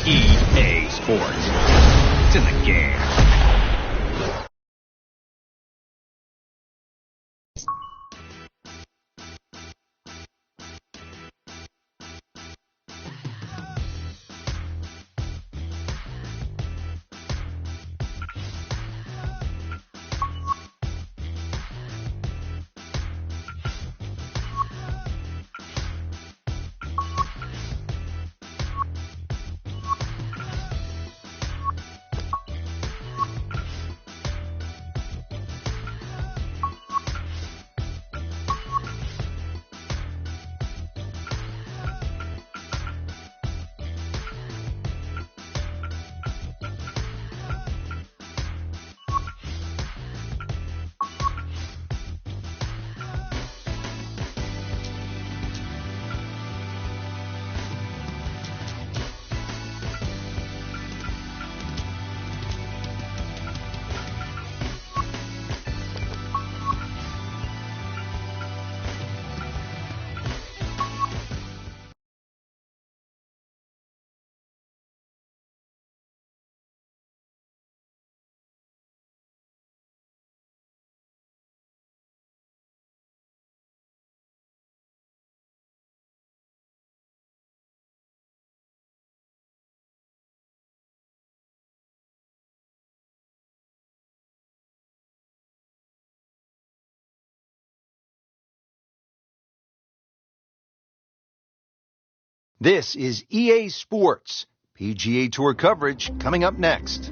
EA Sports. It's in the game. This is EA Sports. PGA Tour coverage coming up next.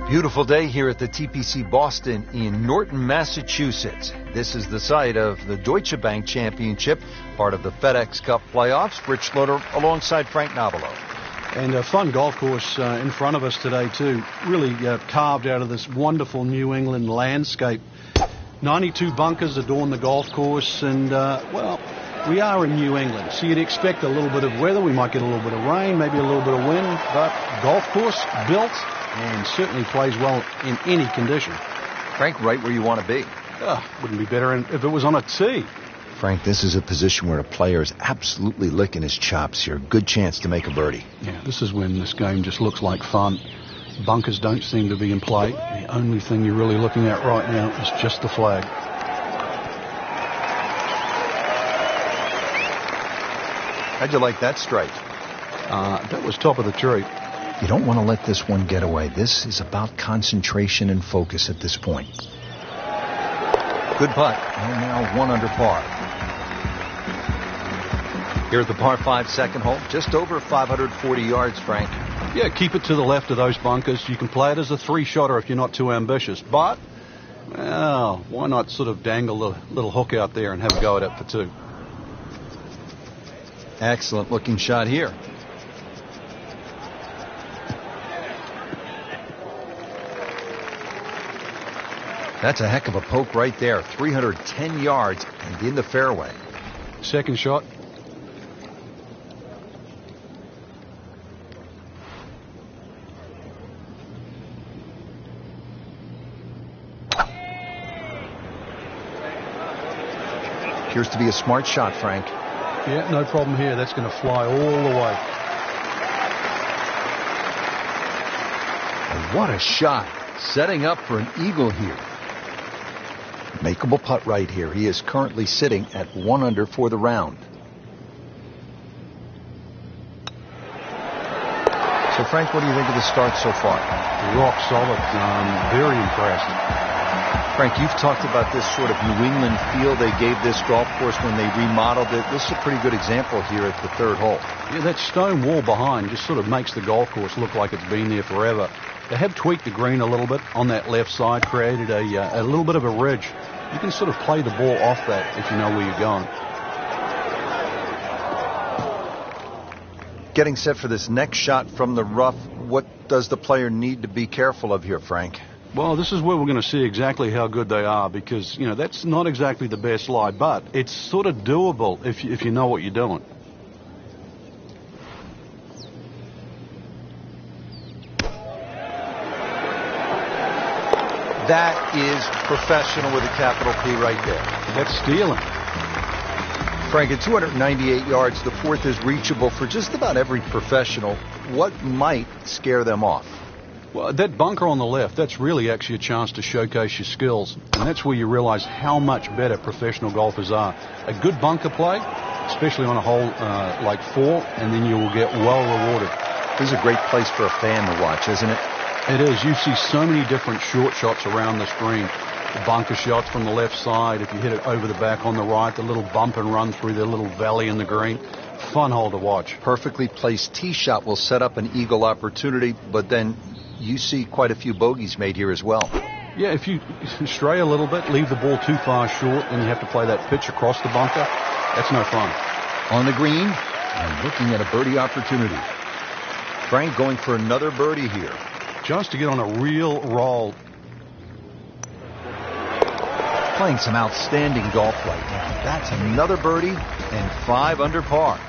Beautiful day here at the TPC Boston in Norton, Massachusetts. This is the site of the Deutsche Bank Championship, part of the FedEx Cup playoffs. Rich Schloter alongside Frank Nobilo. And a fun golf course in front of us today, too. Really carved out of this wonderful New England landscape. 92 bunkers adorn the golf course, and, well, we are in New England, so you'd expect a little bit of weather. We might get a little bit of rain, maybe a little bit of wind, but golf course built and certainly plays well in any condition. Frank, right where you want to be. Wouldn't be better if it was on a tee. Frank, this is a position where a player is absolutely licking his chops here. Good chance to make a birdie. Yeah, this is when this game just looks like fun. Bunkers don't seem to be in play. The only thing you're really looking at right now is just the flag. How'd you like that strike? That was top of the tree. You don't want to let this one get away. This is about concentration and focus at this point. Good putt. And now 1 under par. Here at the par 5 second hole, just over 540 yards, Frank. Yeah, keep it to the left of those bunkers. You can play it as a 3-shotter if you're not too ambitious. But, well, why not sort of dangle the little hook out there and have a go at it for 2? Excellent looking shot here. That's a heck of a poke right there. 310 yards and in the fairway. Second shot. Appears to be a smart shot, Frank. Yeah, no problem here. That's going to fly all the way. And what a shot. Setting up for an eagle here. Makeable putt right here. He is currently sitting at 1 under for the round. So, Frank, what do you think of the start so far? Rock solid. Very impressed. Frank, you've talked about this sort of New England feel they gave this golf course when they remodeled it. This is a pretty good example here at the 3rd hole. Yeah, that stone wall behind just sort of makes the golf course look like it's been there forever. They have tweaked the green a little bit on that left side, created a little bit of a ridge. You can sort of play the ball off that if you know where you're going. Getting set for this next shot from the rough, what does the player need to be careful of here, Frank? Well, this is where we're going to see exactly how good they are because, you know, that's not exactly the best lie, but it's sort of doable if you know what you're doing. That is professional with a capital P right there. That's stealing. Frank, at 298 yards, the fourth is reachable for just about every professional. What might scare them off? Well, that bunker on the left, that's really actually a chance to showcase your skills. And that's where you realize how much better professional golfers are. A good bunker play, especially on a hole like 4, and then you will get well rewarded. This is a great place for a fan to watch, isn't it? It is. You see so many different short shots around this green. The bunker shots from the left side. If you hit it over the back on the right, the little bump and run through the little valley in the green. Fun hole to watch. Perfectly placed tee shot will set up an eagle opportunity, but then you see quite a few bogeys made here as well. Yeah, if you stray a little bit, leave the ball too far short, and you have to play that pitch across the bunker, that's no fun. On the green, and looking at a birdie opportunity. Frank going for another birdie here. Just to get on a real roll. Playing some outstanding golf right now. That's another birdie and 5 under par.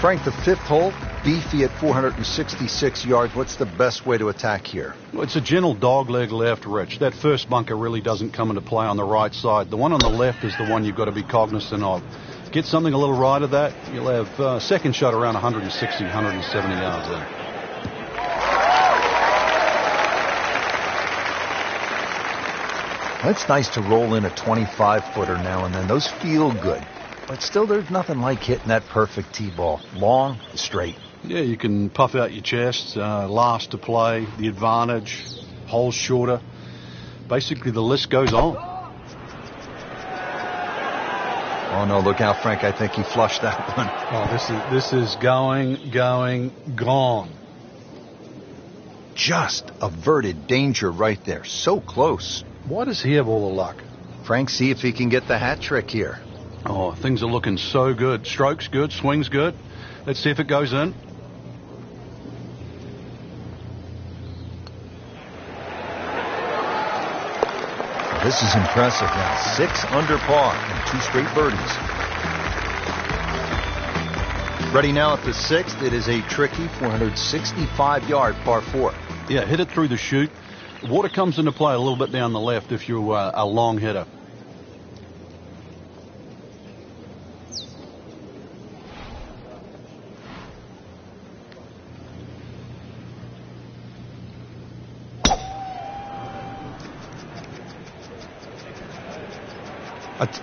Frank, the fifth hole, beefy at 466 yards. What's the best way to attack here? Well, it's a gentle dogleg left, Rich. That first bunker really doesn't come into play on the right side. The one on the left is the one you've got to be cognizant of. Get something a little right of that, you'll have second shot around 160, 170 yards there. It's nice to roll in a 25-footer now and then. Those feel good. But still, there's nothing like hitting that perfect tee ball. Long, straight. Yeah, you can puff out your chest, last to play, the advantage, holes shorter. Basically, the list goes on. Oh, no, look out, Frank. I think he flushed that one. Oh, this is going, gone. Just averted danger right there. So close. Why does he have all the luck? Frank, see if he can get the hat trick here. Oh, things are looking so good. Stroke's good, swing's good. Let's see if it goes in. This is impressive now. 6 under par and 2 straight birdies. Ready now at the 6th. It is a tricky 465-yard par 4. Yeah, hit it through the chute. The water comes into play a little bit down the left if you're a long hitter.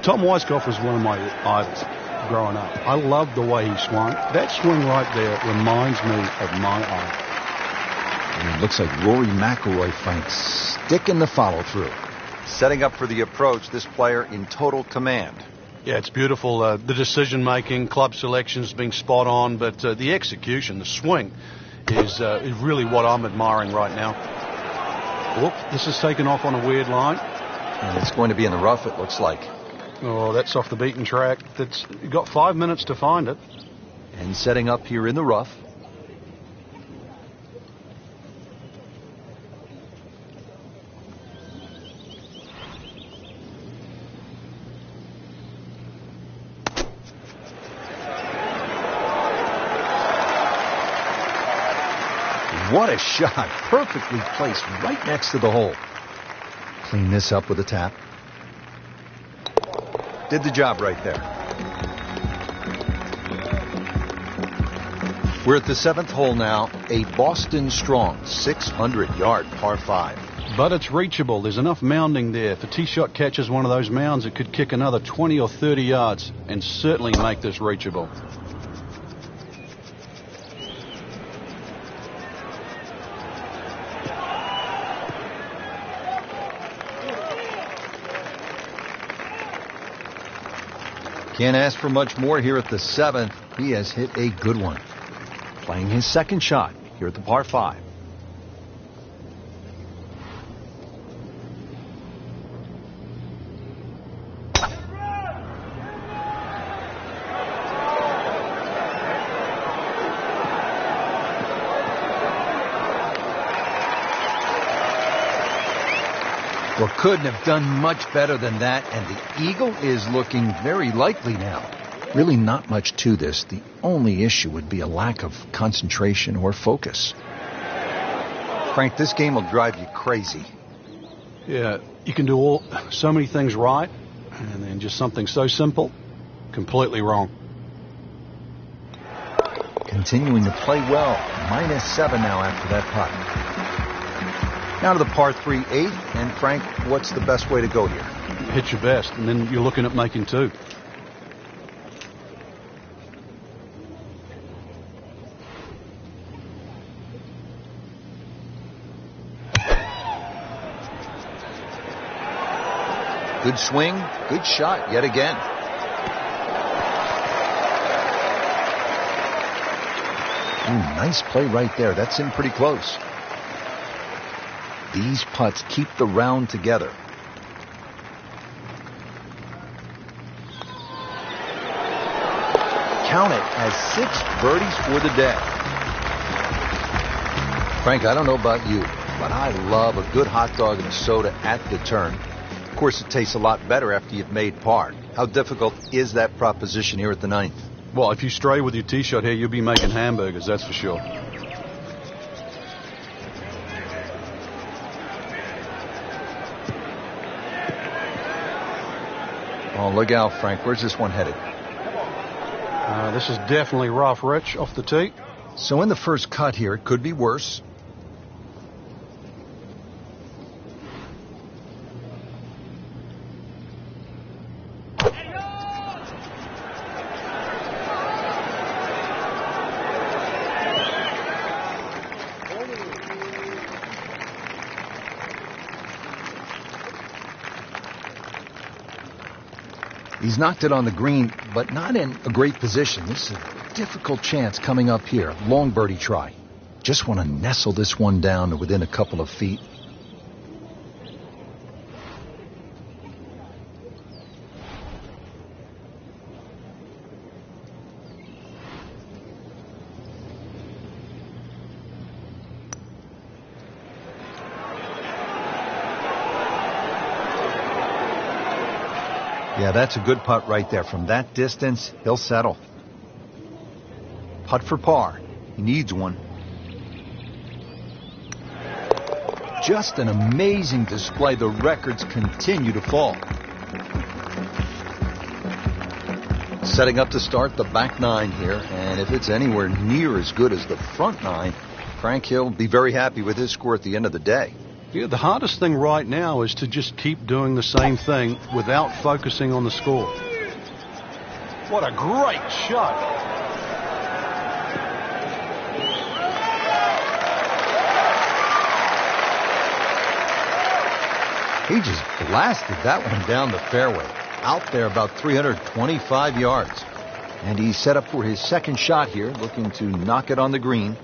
Tom Weiskopf was one of my idols growing up. I loved the way he swung. That swing right there reminds me of my idol. And it looks like Rory McIlroy, Frank, sticking the follow-through. Setting up for the approach, this player in total command. Yeah, it's beautiful. The decision-making, club selections being spot on, but the execution, the swing, is really what I'm admiring right now. Whoop, this is taken off on a weird line. And it's going to be in the rough, it looks like. Oh, that's off the beaten track. You've got 5 minutes to find it. And setting up here in the rough. What a shot. Perfectly placed right next to the hole. Clean this up with a tap. Did the job right there. We're at the 7th hole now. A Boston strong 600-yard par 5. But it's reachable. There's enough mounding there. If the tee shot catches one of those mounds, it could kick another 20 or 30 yards and certainly make this reachable. Can't ask for much more here at the 7th. He has hit a good one. Playing his second shot here at the par 5. Well, couldn't have done much better than that, and the eagle is looking very likely now. Really not much to this. The only issue would be a lack of concentration or focus. Frank, this game will drive you crazy. Yeah, you can do so many things right, and then just something so simple, Completely wrong. Continuing to play well. -7 now after that putt. Now to the par 3 8th. And Frank, what's the best way to go here? Hit your best, and then you're looking at making 2. Good swing, good shot yet again. Ooh, nice play right there. That's in pretty close. These putts keep the round together. Count it as 6 birdies for the day. Frank, I don't know about you, but I love a good hot dog and a soda at the turn. Of course, it tastes a lot better after you've made par. How difficult is that proposition here at the 9th? Well, if you stray with your tee shot here, you'll be making hamburgers, that's for sure. Oh, look out, Frank. Where's this one headed? This is definitely rough, Rich, off the tee. So in the first cut here, it could be worse. He's knocked it on the green, but not in a great position. This is a difficult chance coming up here. Long birdie try. Just want to nestle this one down to within a couple of feet. Yeah, that's a good putt right there. From that distance, he'll settle. Putt for par. He needs one. Just an amazing display. The records continue to fall. Setting up to start the back 9 here. And if it's anywhere near as good as the front 9, Frank Hill will be very happy with his score at the end of the day. Yeah, the hardest thing right now is to just keep doing the same thing without focusing on the score. What a great shot. He just blasted that one down the fairway. Out there about 325 yards. And he's set up for his second shot here, looking to knock it on the green.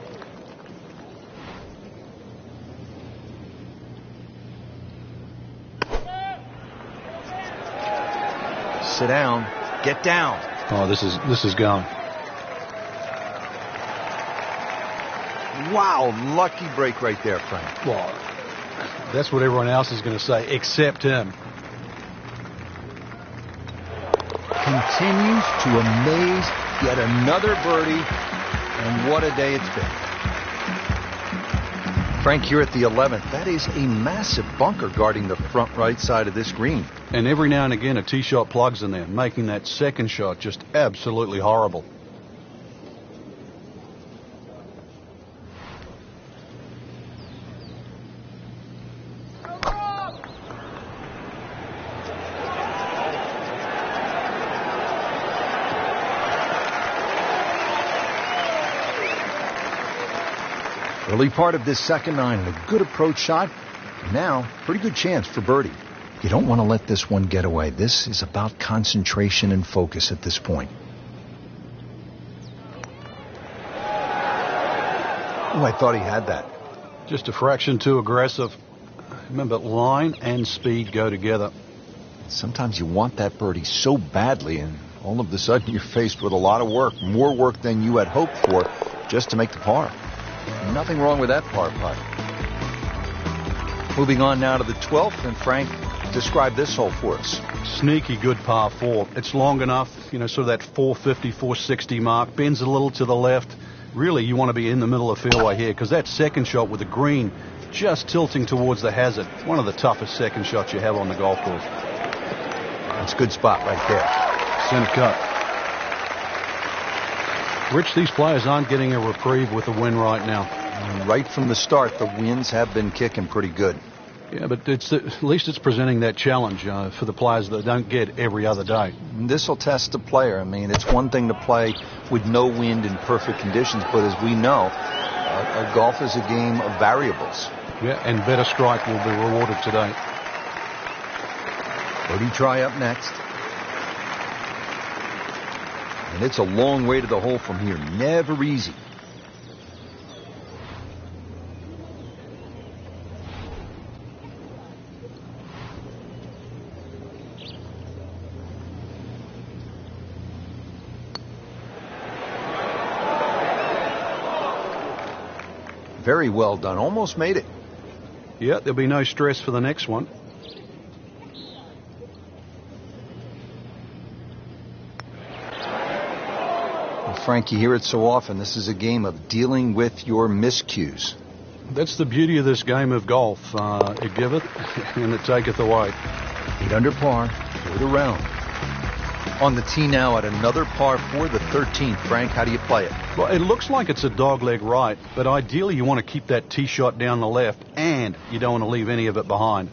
Sit down. Get down. Oh, this is gone. Wow, lucky break right there, Frank. Well, that's what everyone else is going to say, except him. Continues to amaze. Yet another birdie. And what a day it's been. Frank, here at the 11th, that is a massive bunker guarding the front right side of this green. And every now and again, a tee shot plugs in there, making that second shot just absolutely horrible. Early part of this second 9 and a good approach shot. Now, pretty good chance for birdie. You don't want to let this one get away. This is about concentration and focus at this point. Oh, I thought he had that. Just a fraction too aggressive. Remember, line and speed go together. Sometimes you want that birdie so badly, and all of a sudden you're faced with a lot of work, more work than you had hoped for, just to make the par. Nothing wrong with that par putt. Moving on now to the 12th, and Frank, describe this hole for us. Sneaky good par 4. It's long enough, sort of that 450, 460 mark. Bends a little to the left. Really, you want to be in the middle of fairway here, because that second shot with the green just tilting towards the hazard. One of the toughest second shots you have on the golf course. That's a good spot right there. Center cut. Rich, these players aren't getting a reprieve with the win right now. And right from the start, the winds have been kicking pretty good. Yeah, but at least it's presenting that challenge for the players that don't get every other day. This will test the player. I mean, it's one thing to play with no wind in perfect conditions, but as we know, golf is a game of variables. Yeah, and better strike will be rewarded today. Birdie try up next. And it's a long way to the hole from here. Never easy. Very well done. Almost made it. Yeah, there'll be no stress for the next one. Well, Frank, you hear it so often. This is a game of dealing with your miscues. That's the beauty of this game of golf. It giveth and it taketh away. 8 under par, third round. On the tee now at another par 4, the 13th. Frank, how do you play it? Well, it looks like it's a dogleg right, but ideally you want to keep that tee shot down the left, and you don't want to leave any of it behind.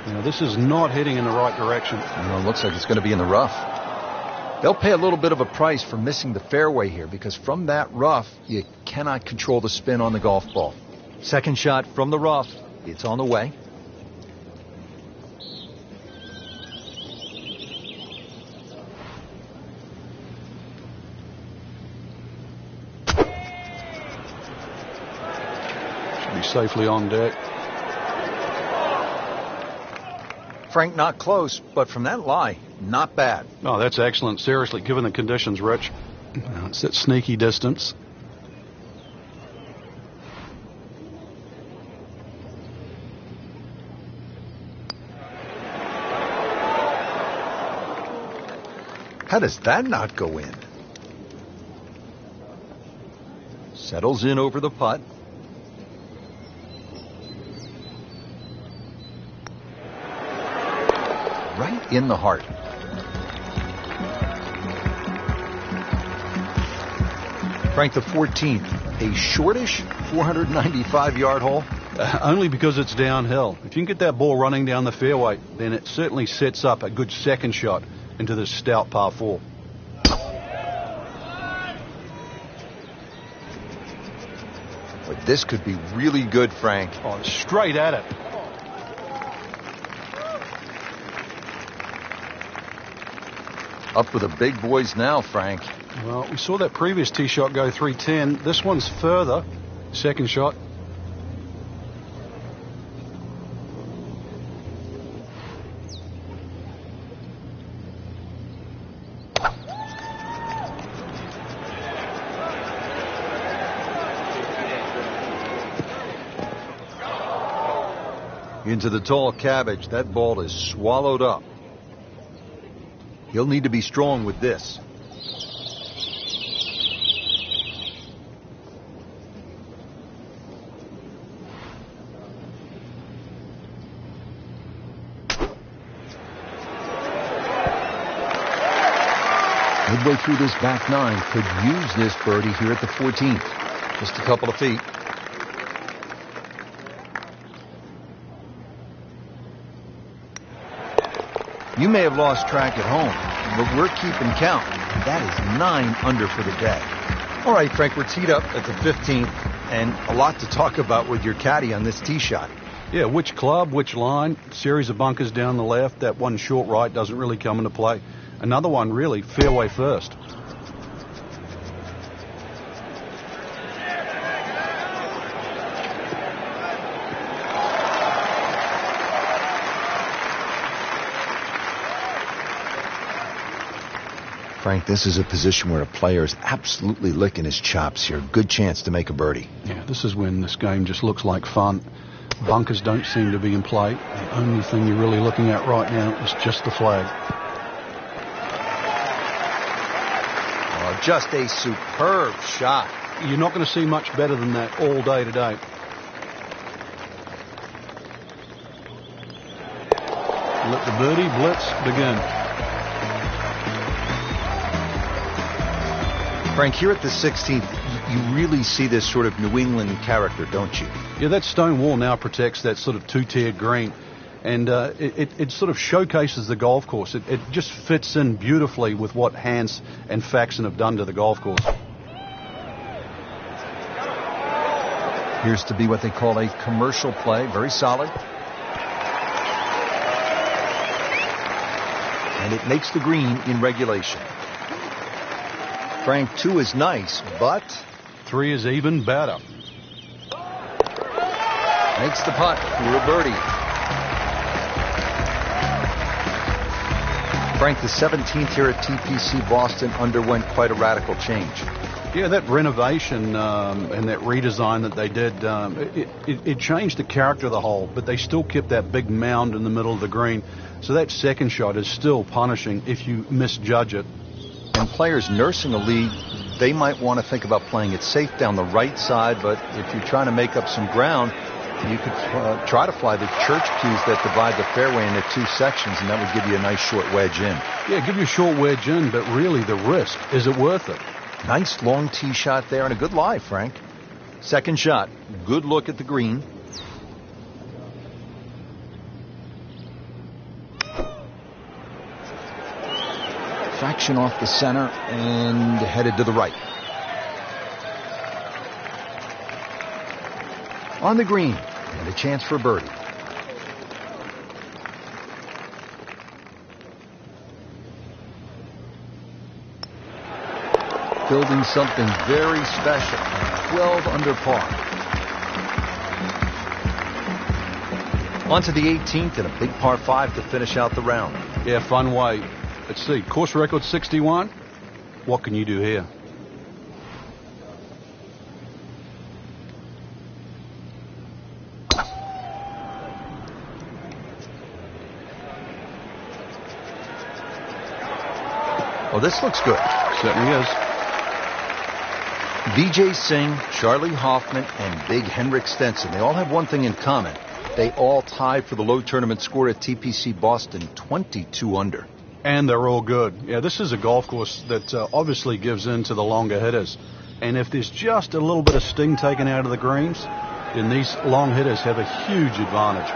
Now, this is not heading in the right direction. It looks like it's going to be in the rough. They'll pay a little bit of a price for missing the fairway here, because from that rough, you cannot control the spin on the golf ball. Second shot from the rough. It's on the way. Should be safely on deck. Frank, not close, but from that lie, not bad. Oh, that's excellent. Seriously, given the conditions, Rich. It's that sneaky distance. How does that not go in? Settles in over the putt. Right in the heart. Frank, the 14th, a shortish 495-yard hole. Only because it's downhill. If you can get that ball running down the fairway, then it certainly sets up a good second shot into this stout par 4. But this could be really good, Frank. Oh, straight at it. Up with the big boys now, Frank. Well, we saw that previous tee shot go 310. This one's further. Second shot. Into the tall cabbage. That ball is swallowed up. He'll need to be strong with this. Midway through this back nine, could use this birdie here at the 14th. Just a couple of feet. You may have lost track at home, but we're keeping count. That is 9 under for the day. All right, Frank, we're teed up at the 15th, and a lot to talk about with your caddy on this tee shot. Yeah, which club, which line, series of bunkers down the left. That one short right doesn't really come into play. Another one, really, fairway first. Frank, this is a position where a player is absolutely licking his chops here. Good chance to make a birdie. Yeah, this is when this game just looks like fun. Bunkers don't seem to be in play. The only thing you're really looking at right now is just the flag. Oh, just a superb shot. You're not going to see much better than that all day today. Let the birdie blitz begin. Frank, here at the 16th, you really see this sort of New England character, don't you? Yeah, that stone wall now protects that sort of two-tiered green. And it sort of showcases the golf course. It just fits in beautifully with what Hans and Faxon have done to the golf course. Appears to be what they call a commercial play. Very solid. And it makes the green in regulation. Frank, 2 is nice, but 3 is even better. Makes the putt for a birdie. Frank, the 17th here at TPC Boston underwent quite a radical change. Yeah, that renovation and that redesign that they did, it changed the character of the hole, but they still kept that big mound in the middle of the green. So that second shot is still punishing if you misjudge it. And players nursing a lead, they might want to think about playing it safe down the right side, but if you're trying to make up some ground, you could try to fly the church pews that divide the fairway into 2 sections, and that would give you a nice short wedge in. Yeah, give you a short wedge in, but really the risk, is it worth it? Nice long tee shot there and a good lie, Frank. Second shot, good look at the green. Fraction off the center and headed to the right. On the green, and a chance for a birdie. Building something very special. 12 under par. On to the 18th and a big par 5 to finish out the round. Yeah, fun way. Let's see, course record 61. What can you do here? Oh, this looks good. Certainly is. Vijay Singh, Charlie Hoffman, and Big Henrik Stenson. They all have one thing in common. They all tied for the low tournament score at TPC Boston, 22 under. And they're all good. Yeah, this is a golf course that obviously gives in to the longer hitters. And if there's just a little bit of sting taken out of the greens, then these long hitters have a huge advantage.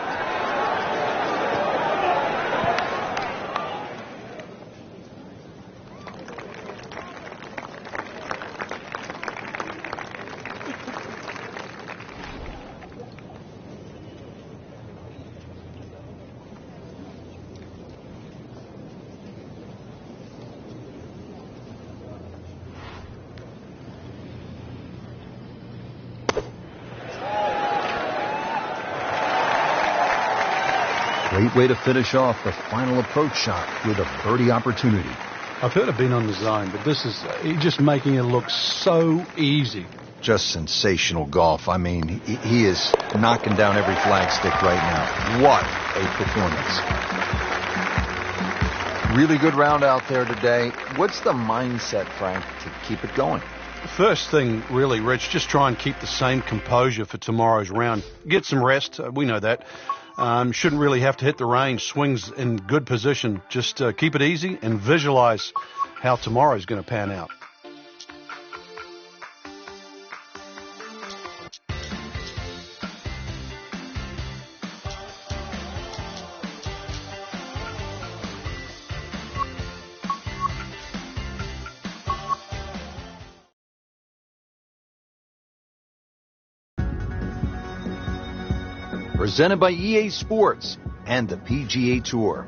Great way to finish off the final approach shot with a birdie opportunity. I've heard of being on the zone, but this is just making it look so easy. Just sensational golf. I mean, he is knocking down every flagstick right now. What a performance. Really good round out there today. What's the mindset, Frank, to keep it going? First thing, really, Rich, just try and keep the same composure for tomorrow's round. Get some rest. We know that. Shouldn't really have to hit the range. Swings in good position. Just keep it easy and visualize how tomorrow's going to pan out. Presented by EA Sports and the PGA Tour.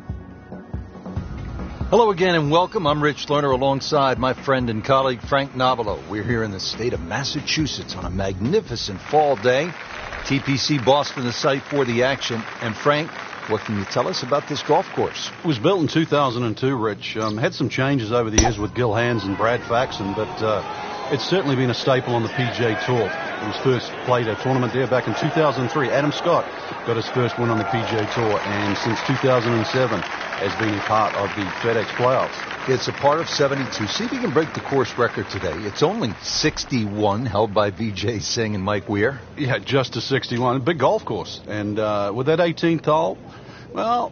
Hello again and welcome. I'm Rich Lerner alongside my friend and colleague Frank Nobilo. We're here in the state of Massachusetts on a magnificent fall day. TPC Boston, the site for the action. And Frank, what can you tell us about this golf course? It was built in 2002, Rich. Had some changes over the years with Gil Hands and Brad Faxon, but it's certainly been a staple on the PGA Tour. He was first played a tournament there back in 2003. Adam Scott got his first win on the PGA Tour, and since 2007 has been a part of the FedEx playoffs. It's a part of 72. See if you can break the course record today. It's only 61, held by Vijay Singh and Mike Weir. Yeah, just a 61. Big golf course. And with that 18th hole, well,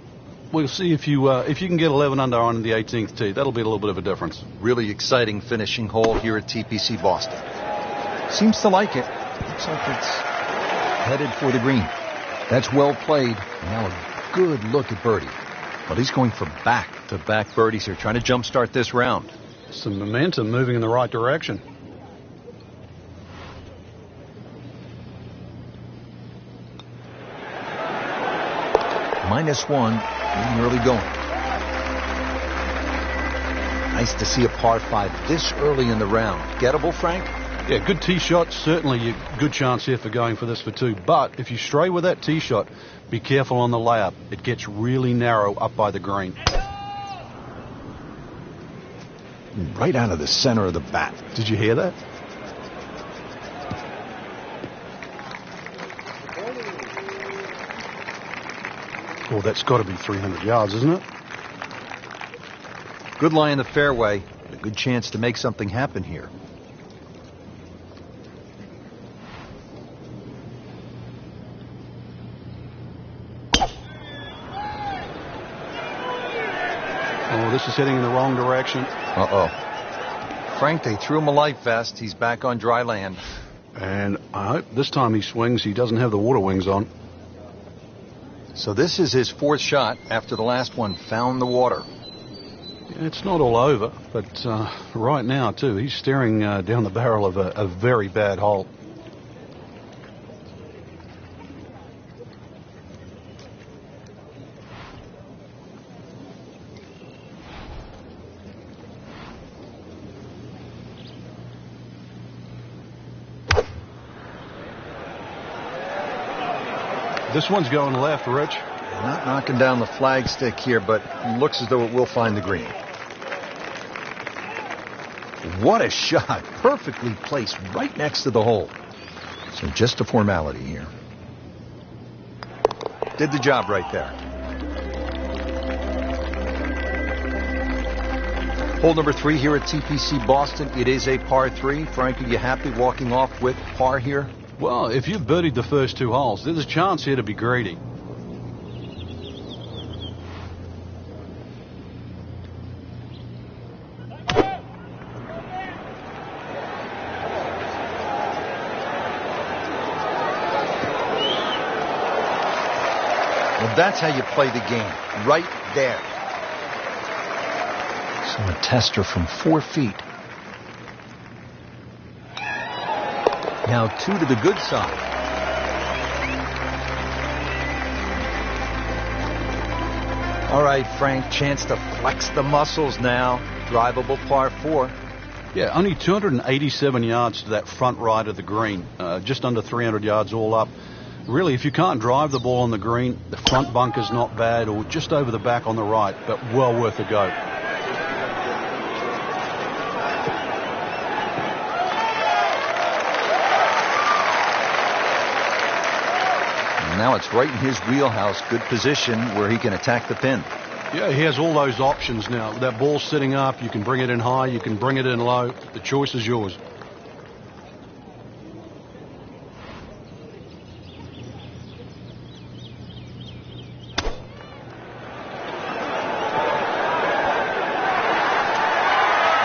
we'll see if you can get 11 under on the 18th tee. That'll be a little bit of a difference. Really exciting finishing hole here at TPC Boston. Seems to like it. Looks like it's headed for the green. That's well played. Now a good look at birdie. But he's going for back-to-back birdies here, trying to jumpstart this round. Some momentum moving in the right direction. -1 in the early going. Nice to see a par 5 this early in the round. Gettable, Frank? Yeah, good tee shot. Certainly a good chance here for going for this for 2. But if you stray with that tee shot, be careful on the layup. It gets really narrow up by the green. Right out of the center of the bat. Did you hear that? Oh, that's got to be 300 yards, isn't it? Good lie in the fairway. A good chance to make something happen here. Oh, this is heading in the wrong direction. Uh-oh. Frank, they threw him a life vest. He's back on dry land. And I hope this time he swings, he doesn't have the water wings on. So this is his 4th shot after the last one found the water. Yeah, it's not all over, but right now, too, he's staring down the barrel of a very bad hole. This one's going left, Rich. Not knocking down the flagstick here, but looks as though it will find the green. What a shot. Perfectly placed right next to the hole. So just a formality here. Did the job right there. Hole number 3 here at TPC Boston. It is a par 3. Frank, are you happy walking off with par here? Well, if you've birdied the first 2 holes, there's a chance here to be greedy. Well, that's how you play the game. Right there. So a tester from 4 feet. Now 2 to the good side. All right, Frank, chance to flex the muscles now. Drivable par 4. Yeah, only 287 yards to that front right of the green. Just under 300 yards all up. Really, if you can't drive the ball on the green, the front bunker's not bad, or just over the back on the right, but well worth a go. Now it's right in his wheelhouse. Good position where he can attack the pin. Yeah, he has all those options now. That ball's sitting up. You can bring it in high. You can bring it in low. The choice is yours.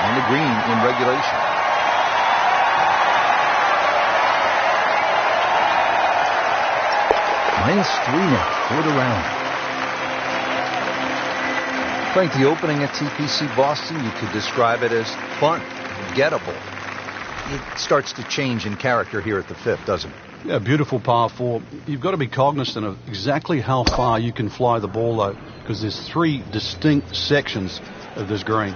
On the green in regulation. -3 now for the round. Frank, the opening at TPC Boston, you could describe it as fun, gettable. It starts to change in character here at the 5th, doesn't it? Yeah, beautiful par 4. You've got to be cognizant of exactly how far you can fly the ball, though, because there's 3 distinct sections of this green.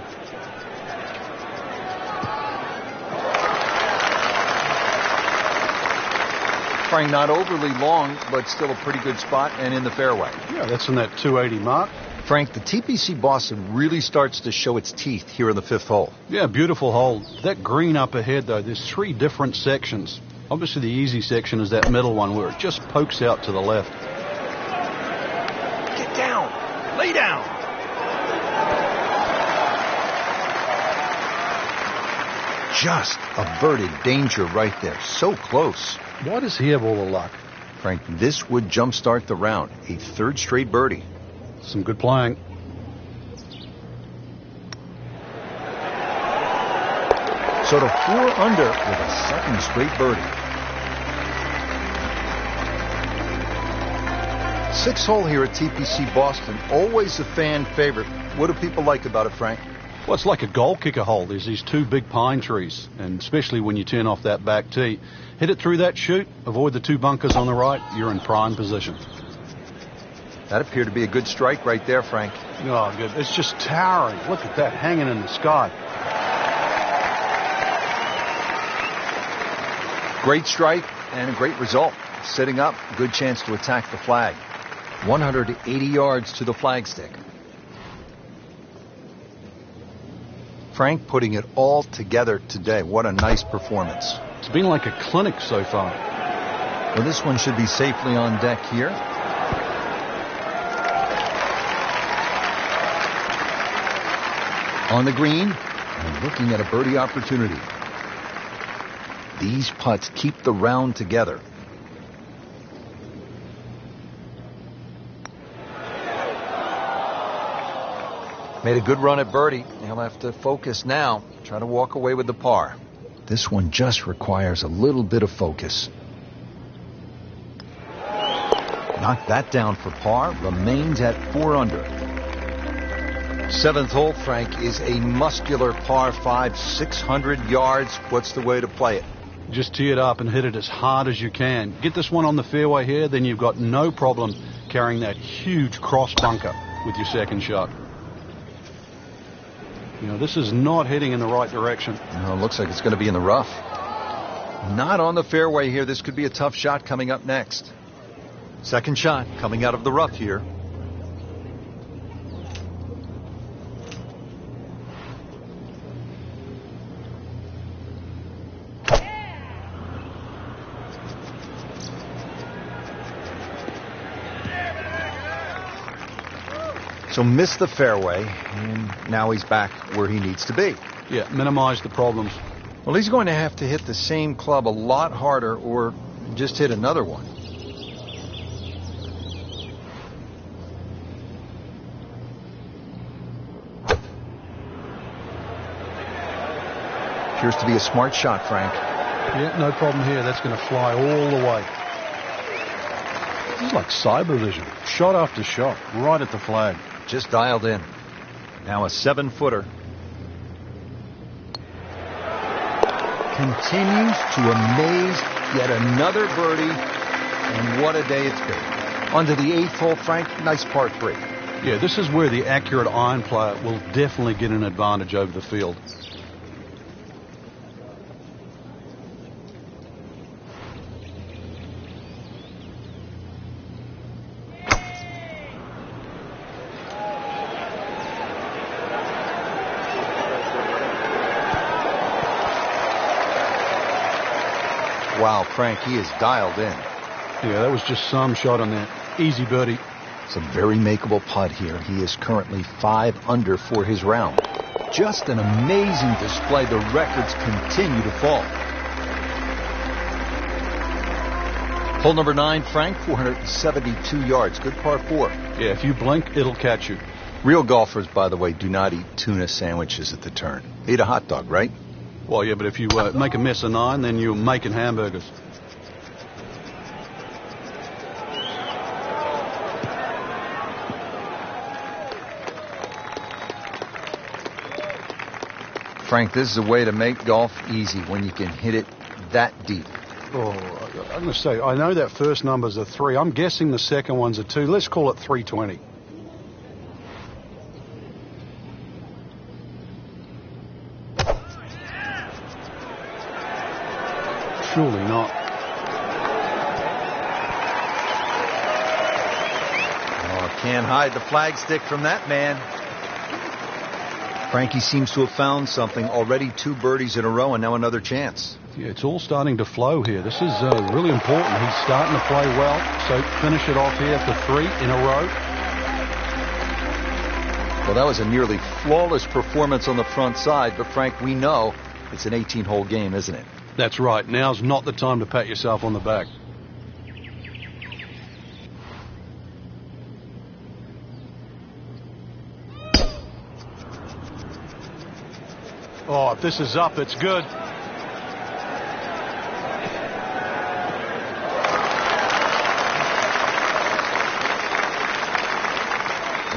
Frank, not overly long, but still a pretty good spot and in the fairway. Yeah, that's in that 280 mark. Frank, the TPC Boston really starts to show its teeth here in the 5th hole. Yeah, beautiful hole. That green up ahead, though, there's 3 different sections. Obviously, the easy section is that middle one where it just pokes out to the left. Get down. Lay down. Just averted danger right there. So close. Why does he have all the luck? Frank, this would jumpstart the round. A 3rd straight birdie. Some good playing. So to 4 under with a second straight birdie. 6th hole here at TPC Boston, always a fan favorite. What do people like about it, Frank? Well, it's like a goal kicker hole. There's these 2 big pine trees, and especially when you turn off that back tee. Hit it through that chute, avoid the 2 bunkers on the right, you're in prime position. That appeared to be a good strike right there, Frank. Oh, good. It's just towering. Look at that hanging in the sky. Great strike and a great result. Sitting up, good chance to attack the flag. 180 yards to the flagstick. Frank putting it all together today. What a nice performance. It's been like a clinic so far. Well, this one should be safely on deck here. On the green, and looking at a birdie opportunity. These putts keep the round together. Made a good run at birdie. He'll have to focus now. Try to walk away with the par. This one just requires a little bit of focus. Knocked that down for par. Remains at 4 under. 7th hole, Frank, is a muscular par 5, 600 yards. What's the way to play it? Just tee it up and hit it as hard as you can. Get this one on the fairway here, then you've got no problem carrying that huge cross bunker with your second shot. You know, this is not heading in the right direction. No, it looks like it's going to be in the rough. Not on the fairway here. This could be a tough shot coming up next. Second shot coming out of the rough here. So missed the fairway, and now he's back where he needs to be. Yeah, minimize the problems. Well, he's going to have to hit the same club a lot harder or just hit another one. Appears to be a smart shot, Frank. Yeah, no problem here. That's going to fly all the way. This is like cyber vision. Shot after shot, right at the flag. Just dialed in. Now a 7-footer. Continues to amaze. Yet another birdie. And what a day it's been. On to the 8th hole, Frank. Nice par 3. Yeah, this is where the accurate iron player will definitely get an advantage over the field. Wow, Frank, he is dialed in. Yeah, that was just some shot on that. Easy birdie. It's a very makeable putt here. He is currently 5 under for his round. Just an amazing display. The records continue to fall. Hole number 9, Frank, 472 yards. Good par 4. Yeah, if you blink, it'll catch you. Real golfers, by the way, do not eat tuna sandwiches at the turn. Eat a hot dog, right? Well, yeah, but if you make a mess of 9, then you're making hamburgers. Frank, this is a way to make golf easy when you can hit it that deep. Oh, I'm going to say, I know that first number's a 3. I'm guessing the second one's a 2. Let's call it 320. Surely not. Oh, can't hide the flagstick from that man. Frankie seems to have found something. Already 2 birdies in a row and now another chance. Yeah, it's all starting to flow here. This is really important. He's starting to play well, so finish it off here for 3 in a row. Well, that was a nearly flawless performance on the front side, but Frank, we know it's an 18-hole game, isn't it? That's right. Now's not the time to pat yourself on the back. Oh, if this is up, it's good.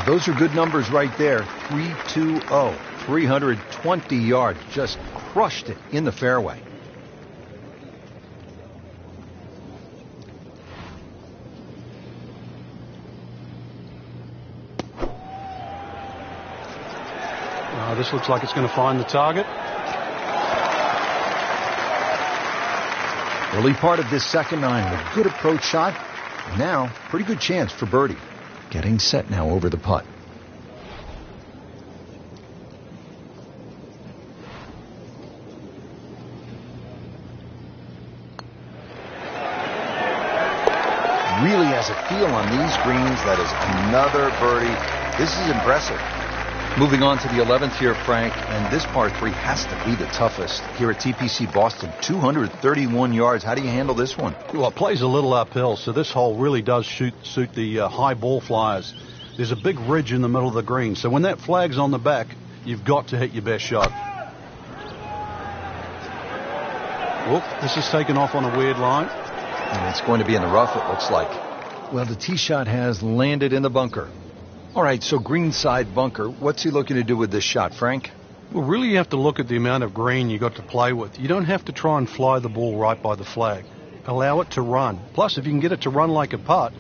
Those are good numbers right there. 320, 320 yards. Just crushed it in the fairway. This looks like it's going to find the target. Early part of this second nine, a good approach shot. Now, pretty good chance for birdie. Getting set now over the putt. Really has a feel on these greens. That is another birdie. This is impressive. Moving on to the 11th here, Frank, and this par 3 has to be the toughest here at TPC Boston. 231 yards. How do you handle this one? Well, it plays a little uphill, so this hole really does suit the high ball flyers. There's a big ridge in the middle of the green, so when that flag's on the back, you've got to hit your best shot. Whoop, this is taken off on a weird line. And it's going to be in the rough, it looks like. Well, the tee shot has landed in the bunker. All right, so greenside bunker. What's he looking to do with this shot, Frank? Well, really you have to look at the amount of green you got to play with. You don't have to try and fly the ball right by the flag. Allow it to run. Plus, if you can get it to run like a putt,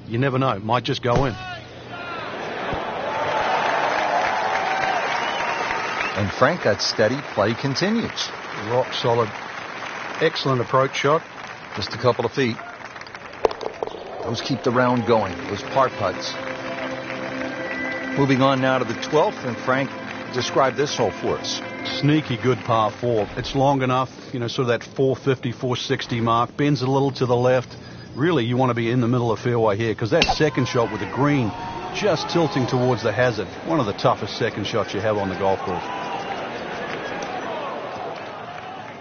you never know. It might just go in. And Frank, that steady play continues. Rock solid. Excellent approach shot. Just a couple of feet. Those keep the round going. Those par putts. Moving on now to the 12th, and Frank, describe this hole for us. Sneaky good par 4. It's long enough, sort of that 450, 460 mark. Bends a little to the left. Really, you want to be in the middle of fairway here, because that second shot with the green just tilting towards the hazard. One of the toughest second shots you have on the golf course.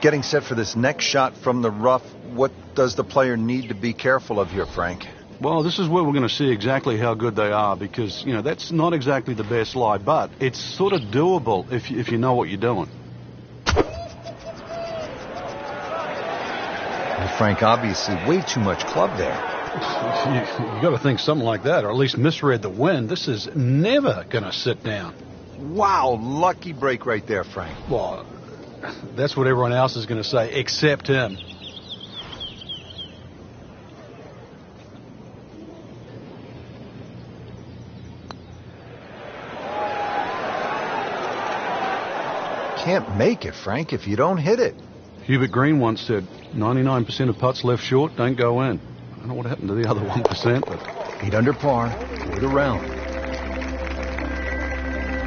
Getting set for this next shot from the rough. What does the player need to be careful of here, Frank? Well, this is where we're going to see exactly how good they are, because, that's not exactly the best lie, but it's sort of doable if you know what you're doing. Well, Frank, obviously way too much club there. You got to think something like that, or at least misread the wind. This is never going to sit down. Wow, lucky break right there, Frank. Well, that's what everyone else is going to say, except him. Can't make it, Frank, if you don't hit it. Hubert Green once said 99% of putts left short don't go in. I don't know what happened to the other 1%, but 8 under par for the round.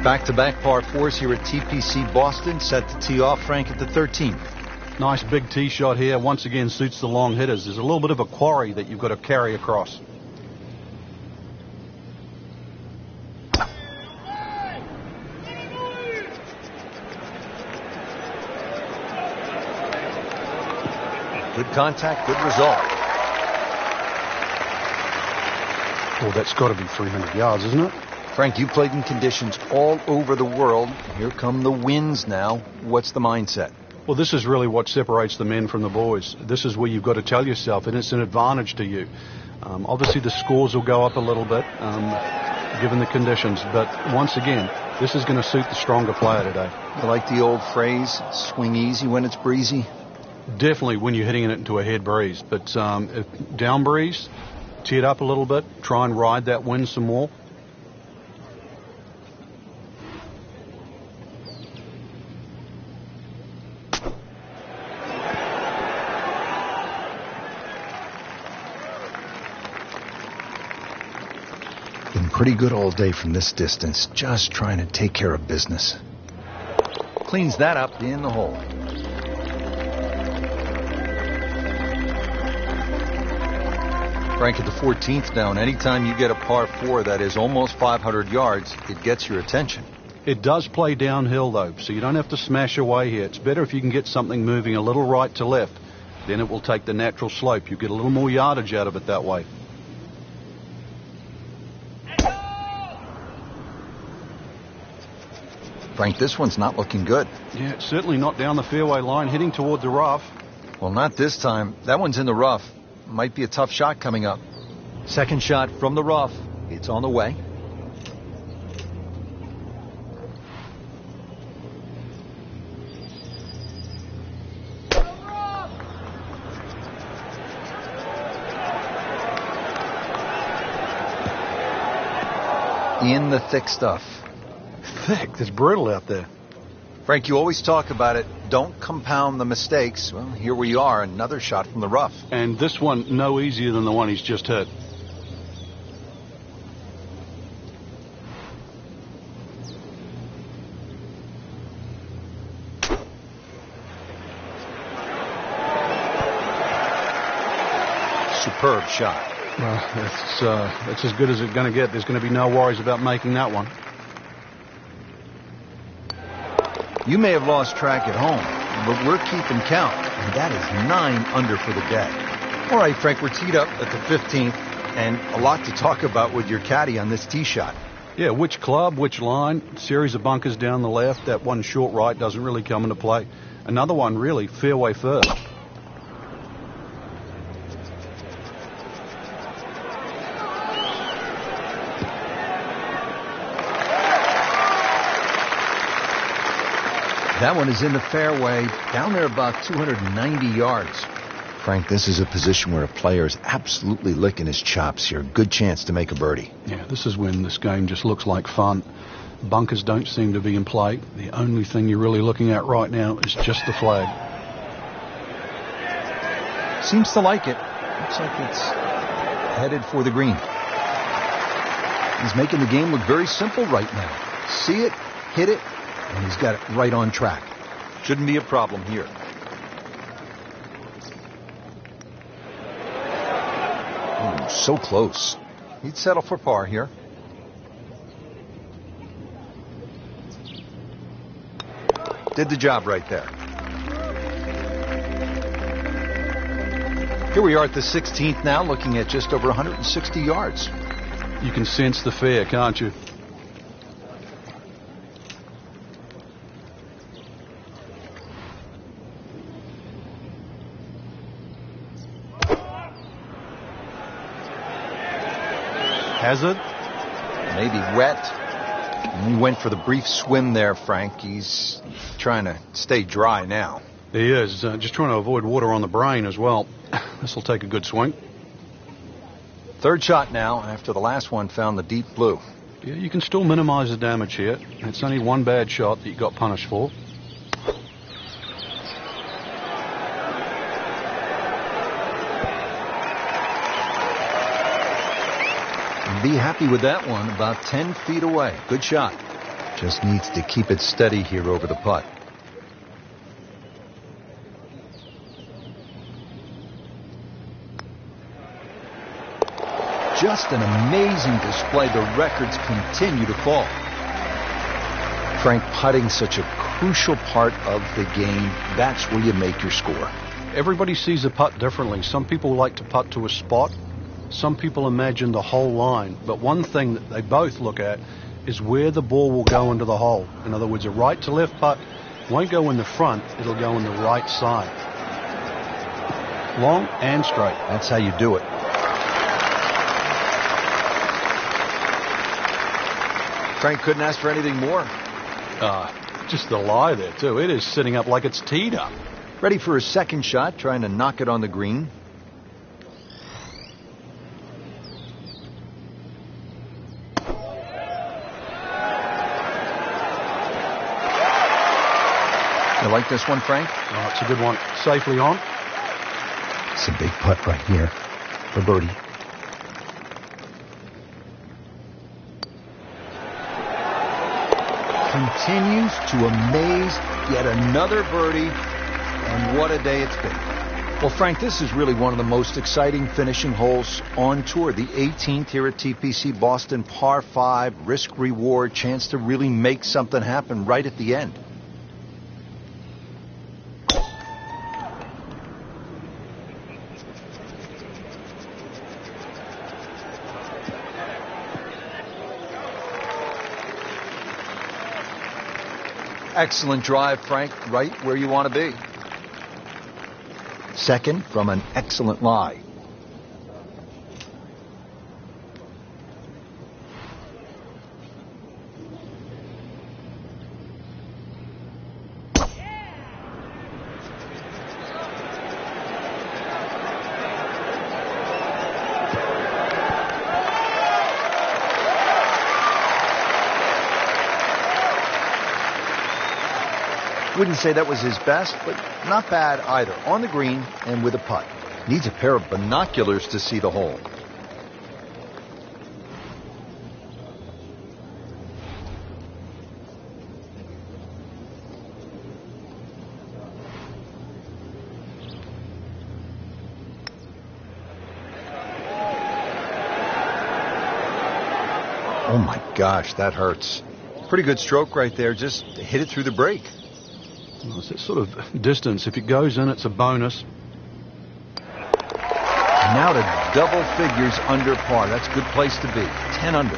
Back-to-back par 4s here at TPC Boston, set to tee off, Frank, at the 13th. Nice big tee shot here. Once again, suits the long hitters. There's a little bit of a quarry that you've got to carry across. Good contact, good result. Well, that's got to be 300 yards, isn't it? Frank, you played in conditions all over the world. Here come the winds now. What's the mindset? Well, this is really what separates the men from the boys. This is where you've got to tell yourself, and it's an advantage to you. Obviously, the scores will go up a little bit, given the conditions. But once again, this is going to suit the stronger player today. I like the old phrase, swing easy when it's breezy. Definitely when you're hitting it into a head breeze. But if down breeze, tee it up a little bit, try and ride that wind some more. Been pretty good all day from this distance, just trying to take care of business. Cleans that up in the hole. Frank, at the 14th down, anytime you get a par 4 that is almost 500 yards, it gets your attention. It does play downhill, though, so you don't have to smash away here. It's better if you can get something moving a little right to left. Then it will take the natural slope. You get a little more yardage out of it that way. Frank, this one's not looking good. Yeah, it's certainly not down the fairway line, heading toward the rough. Well, not this time. That one's in the rough. Might be a tough shot coming up. Second shot from the rough. It's on the way. In the thick stuff. Thick? It's brutal out there. Frank, you always talk about it. Don't compound the mistakes. Well, here we are, another shot from the rough. And this one no easier than the one he's just hit. Superb shot. Well, that's as good as it's going to get. There's going to be no worries about making that one. You may have lost track at home, but we're keeping count, and that is 9 under for the day. All right, Frank, we're teed up at the 15th, and a lot to talk about with your caddy on this tee shot. Yeah, which club, which line, series of bunkers down the left. That one short right doesn't really come into play. Another one, really, fairway first. That one is in the fairway, down there about 290 yards. Frank, this is a position where a player is absolutely licking his chops here. Good chance to make a birdie. Yeah, this is when this game just looks like fun. Bunkers don't seem to be in play. The only thing you're really looking at right now is just the flag. Seems to like it. Looks like it's headed for the green. He's making the game look very simple right now. See it, hit it, and he's got it right on track. Shouldn't be a problem here. Ooh, so close. He'd settle for par here. Did the job right there. Here we are at the 16th now, looking at just over 160 yards. You can sense the fear, can't you? Hazard? Maybe wet. And he went for the brief swim there, Frank. He's trying to stay dry now. He is. Just trying to avoid water on the brain as well. This will take a good swing. Third shot now, after the last one found the deep blue. Yeah, you can still minimize the damage here. It's only one bad shot that you got punished for. Be happy with that one, about 10 feet away. Good shot. Just needs to keep it steady here over the putt. Just an amazing display. The records continue to fall. Frank, putting such a crucial part of the game. That's where you make your score. Everybody sees a putt differently. Some people like to putt to a spot. Some people imagine the whole line. But one thing that they both look at is where the ball will go into the hole. In other words, a right to left putt won't go in the front. It'll go in the right side. Long and straight. That's how you do it. Frank couldn't ask for anything more. Just the lie there, too. It is sitting up like it's teed up. Ready for his second shot, trying to knock it on the green. You like this one, Frank? Oh, it's a good one. Safely on. It's a big putt right here for birdie. Continues to amaze. Yet another birdie. And what a day it's been. Well, Frank, this is really one of the most exciting finishing holes on tour. The 18th here at TPC Boston, par 5, risk-reward, chance to really make something happen right at the end. Excellent drive, Frank, right where you want to be. Second from an excellent lie. Wouldn't say that was his best, but not bad either. On the green and with a putt. Needs a pair of binoculars to see the hole. Oh my gosh, that hurts. Pretty good stroke right there. Just hit it through the break. Well, it's that sort of distance. If it goes in, it's a bonus. Now to double figures under par. That's a good place to be. 10 under.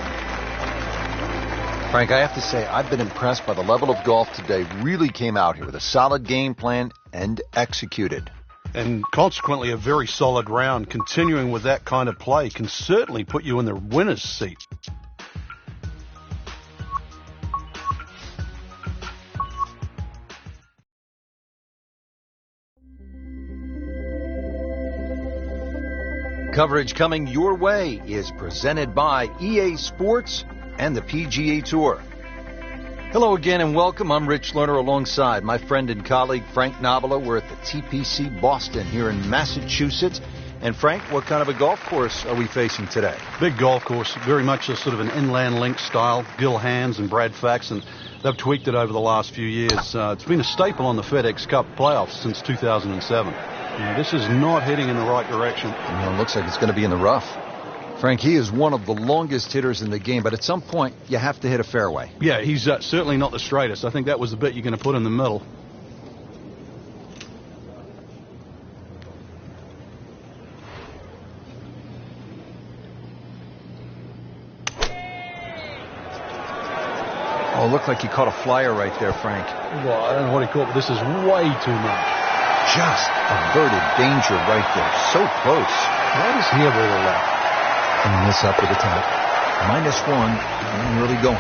Frank, I have to say, I've been impressed by the level of golf today. Really came out here with a solid game plan and executed. And consequently, a very solid round. Continuing with that kind of play can certainly put you in the winner's seat. Coverage coming your way is presented by EA Sports and the PGA Tour. Hello again and welcome. I'm Rich Lerner alongside my friend and colleague Frank Nobila. We're at the TPC Boston here in Massachusetts. And Frank, what kind of a golf course are we facing today? Big golf course, very much a sort of an inland link style. Gil Hands and Brad Faxon, they've tweaked it over the last few years. It's been a staple on the FedEx Cup playoffs since 2007. This is not heading in the right direction. It looks like it's going to be in the rough. Frank, he is one of the longest hitters in the game, but at some point, you have to hit a fairway. Yeah, he's certainly not the straightest. I think that was the bit you're going to put in the middle. Oh, it looked like he caught a flyer right there, Frank. Well, I don't know what he caught, but this is way too much. Just averted danger right there. So close. Why does he have all the left? And this up with the top. -1 and really going.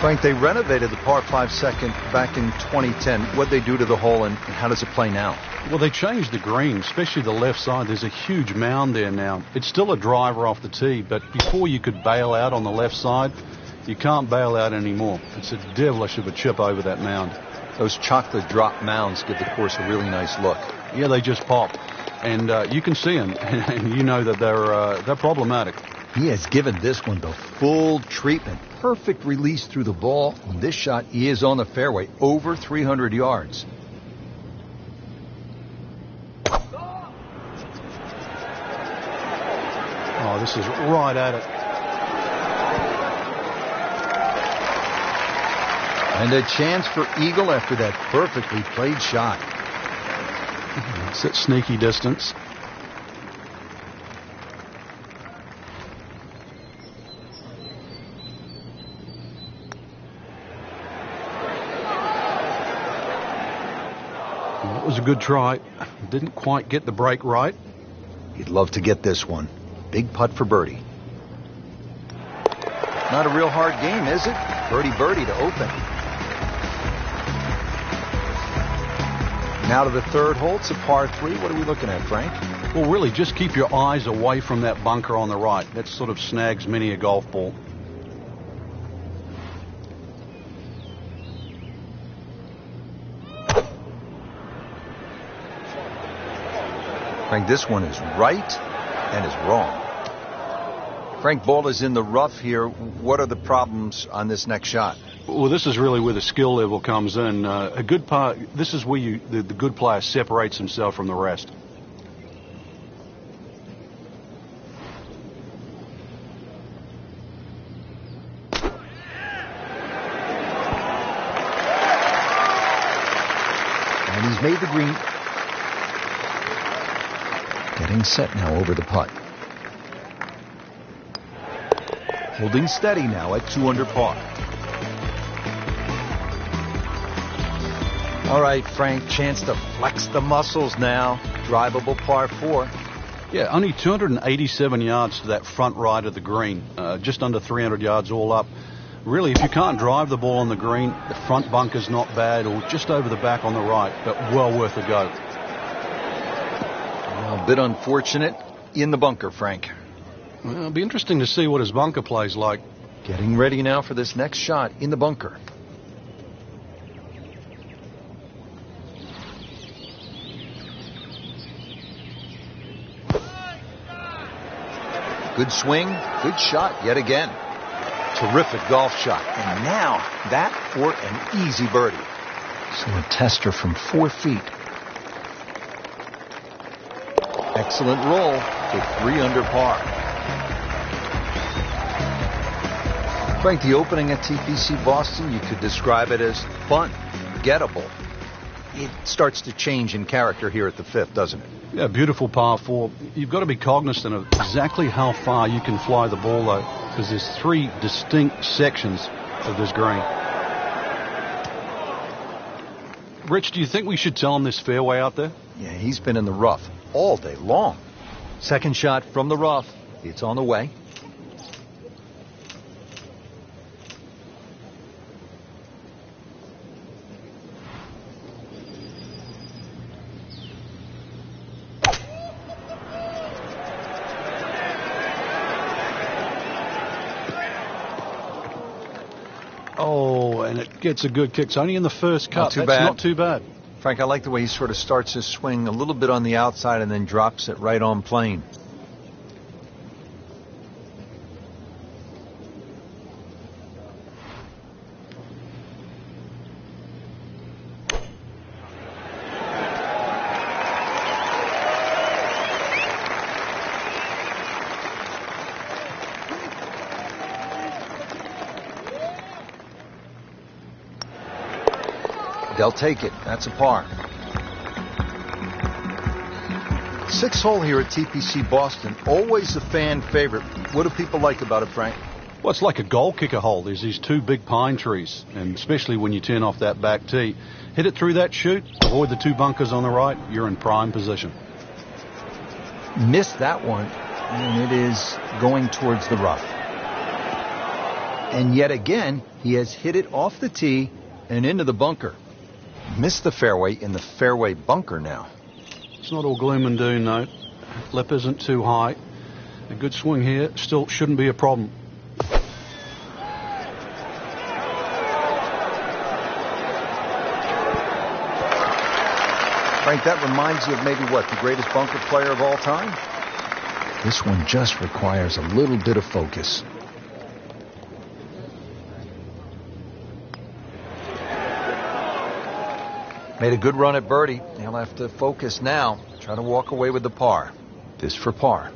Frank, they renovated the par 5 second back in 2010. What'd they do to the hole and how does it play now? Well, they changed the green, especially the left side. There's a huge mound there now. It's still a driver off the tee, but before you could bail out on the left side, you can't bail out anymore. It's a devilish of a chip over that mound. Those chocolate drop mounds give the course a really nice look. Yeah, they just pop. And you can see them, and you know that they're problematic. He has given this one the full treatment. Perfect release through the ball. On this shot, he is on the fairway, over 300 yards. Oh, this is right at it. And a chance for eagle after that perfectly played shot. It's at sneaky distance. That was a good try. Didn't quite get the break right. He'd love to get this one. Big putt for birdie. Not a real hard game, is it? Birdie to open. Now to the third hole. It's a par 3. What are we looking at, Frank? Well, really, just keep your eyes away from that bunker on the right. That sort of snags many a golf ball. Frank, this one is right and is wrong. Frank, ball is in the rough here. What are the problems on this next shot? Well, this is really where the skill level comes in. A good part. This is where the good player separates himself from the rest. And he's made the green. Getting set now over the putt. Holding steady now at 2 under par. All right, Frank, chance to flex the muscles now. Drivable par 4. Yeah, only 287 yards to that front right of the green. Just under 300 yards all up. Really, if you can't drive the ball on the green, the front bunker's not bad, or just over the back on the right, but well worth a go. A bit unfortunate in the bunker, Frank. Well, it'll be interesting to see what his bunker play's like. Getting ready now for this next shot in the bunker. Good swing, good shot yet again. Terrific golf shot. And now that for an easy birdie. So a tester from 4 feet. Excellent roll to 3 under par. Frank, the opening at TPC Boston, you could describe it as fun, gettable. It starts to change in character here at the 5th, doesn't it? Yeah, beautiful par 4. You've got to be cognizant of exactly how far you can fly the ball, though, because there's 3 distinct sections of this green. Rich, do you think we should tell him this fairway out there? Yeah, he's been in the rough all day long. Second shot from the rough. It's on the way. Oh, and it gets a good kick. It's only in the first cut. Not too That's bad. not too bad. Frank, I like the way he sort of starts his swing a little bit on the outside and then drops it right on plane. They'll take it. That's a par. 6th hole here at TPC Boston. Always a fan favorite. What do people like about it, Frank? Well, it's like a goal kicker hole. There's these 2 big pine trees, and especially when you turn off that back tee. Hit it through that chute, avoid the 2 bunkers on the right, you're in prime position. Missed that one, and it is going towards the rough. And yet again, he has hit it off the tee and into the bunker. Missed the fairway in the fairway bunker now. It's not all gloom and doom, though. Lip isn't too high. A good swing here still shouldn't be a problem. Frank, that reminds you of maybe what, the greatest bunker player of all time? This one just requires a little bit of focus. Made a good run at birdie. He'll have to focus now. Try to walk away with the par. This for par.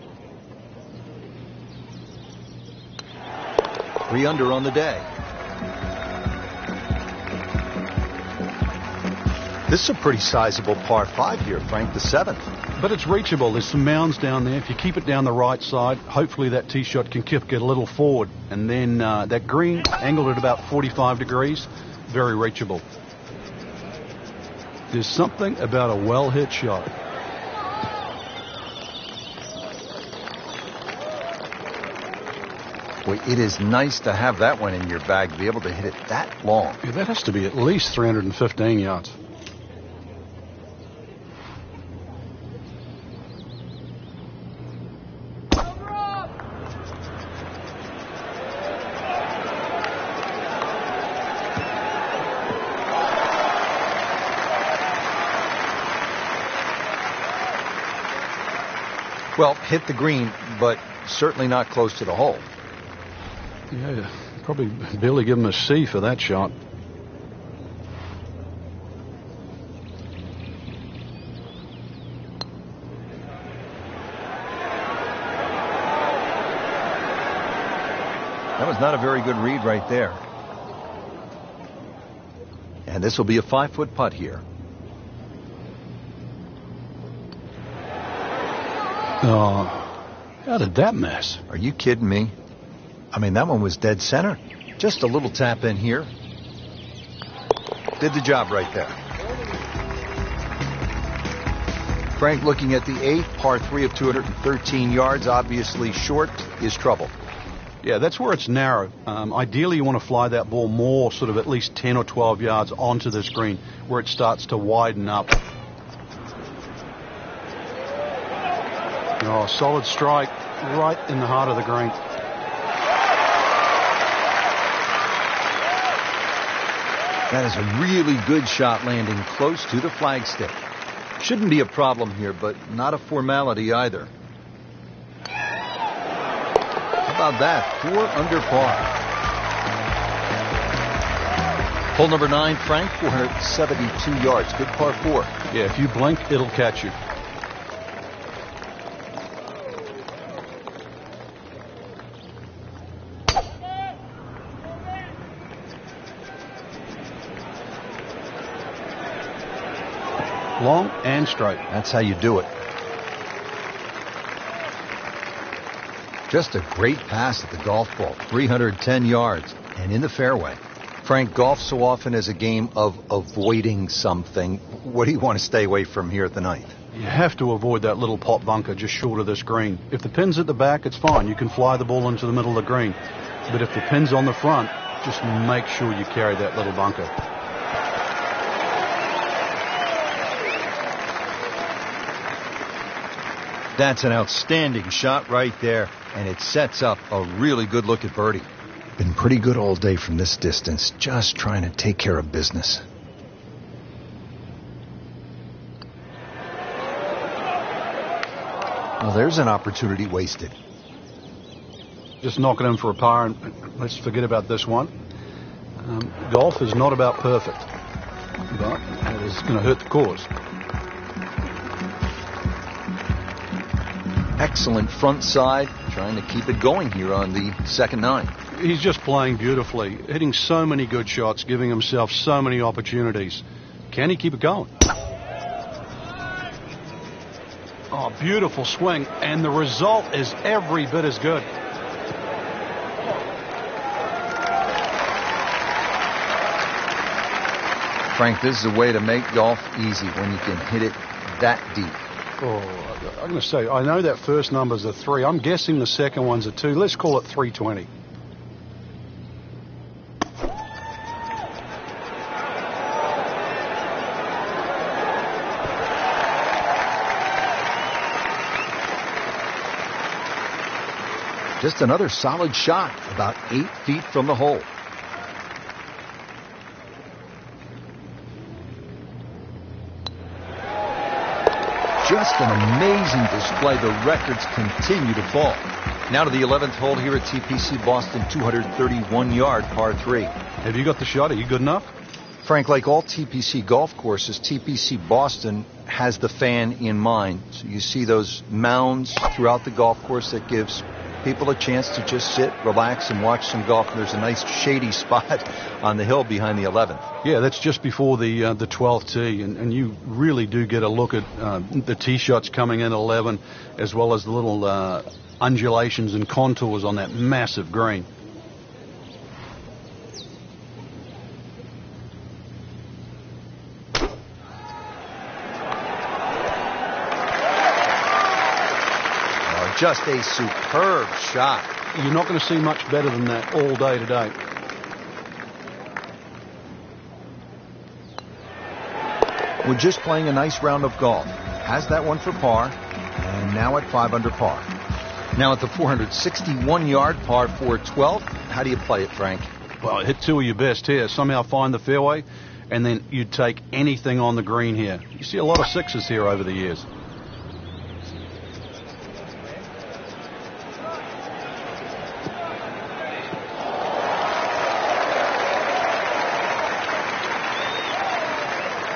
3 under on the day. This is a pretty sizable par 5 here, Frank, the 7th. But it's reachable. There's some mounds down there. If you keep it down the right side, hopefully that tee shot can get a little forward. And then that green angled at about 45 degrees, very reachable. There's something about a well-hit shot. Boy, it is nice to have that one in your bag, to be able to hit it that long. Yeah, that has to be at least 315 yards. Well, hit the green, but certainly not close to the hole. Yeah, probably barely give him a C for that shot. That was not a very good read right there. And this will be a 5-foot putt here. Oh, how did that miss? Are you kidding me? I mean, that one was dead center. Just a little tap in here. Did the job right there. Frank, looking at the 8th, par 3 of 213 yards, obviously short, is trouble. Yeah, that's where it's narrow. Ideally, you want to fly that ball more, sort of at least 10 or 12 yards onto this green, where it starts to widen up. Oh, solid strike right in the heart of the green. That is a really good shot landing close to the flagstick. Shouldn't be a problem here, but not a formality either. How about that? 4 under par. Hole number 9, Frank, 472 yards. Good par 4. Yeah, if you blink, it'll catch you. Long and straight. That's how you do it. Just a great pass at the golf ball. 310 yards and in the fairway. Frank, golf so often is a game of avoiding something. What do you want to stay away from here at the 9th? You have to avoid that little pop bunker just short of this green. If the pin's at the back, it's fine. You can fly the ball into the middle of the green. But if the pin's on the front, just make sure you carry that little bunker. That's an outstanding shot right there, and it sets up a really good look at birdie. Been pretty good all day from this distance, just trying to take care of business. Well, there's an opportunity wasted. Just knock it in for a par, and let's forget about this one. Golf is not about perfect, but it is going to hurt the cause. Excellent front side, trying to keep it going here on the second 9. He's just playing beautifully, hitting so many good shots, giving himself so many opportunities. Can he keep it going? Oh, beautiful swing, and the result is every bit as good. Frank, this is a way to make golf easy when you can hit it that deep. Oh, I'm going to say, I know that first number's a 3. I'm guessing the second one's a 2. Let's call it 320. Just another solid shot, about 8 feet from the hole. Just an amazing display. The records continue to fall. Now to the 11th hole here at TPC Boston, 231-yard par 3. Have you got the shot? Are you good enough? Frank, like all TPC golf courses, TPC Boston has the fan in mind. So you see those mounds throughout the golf course that gives people a chance to just sit, relax, and watch some golf. And there's a nice shady spot on the hill behind the 11th. Yeah, that's just before the 12th tee, and you really do get a look at the tee shots coming in 11, as well as the little undulations and contours on that massive green. Just a superb shot. You're not going to see much better than that all day today. We're just playing a nice round of golf. Has that one for par, and now at 5 under par. Now at the 461-yard par 412. How do you play it, Frank? Well, hit 2 of your best here. Somehow find the fairway, and then you'd take anything on the green here. You see a lot of 6s here over the years.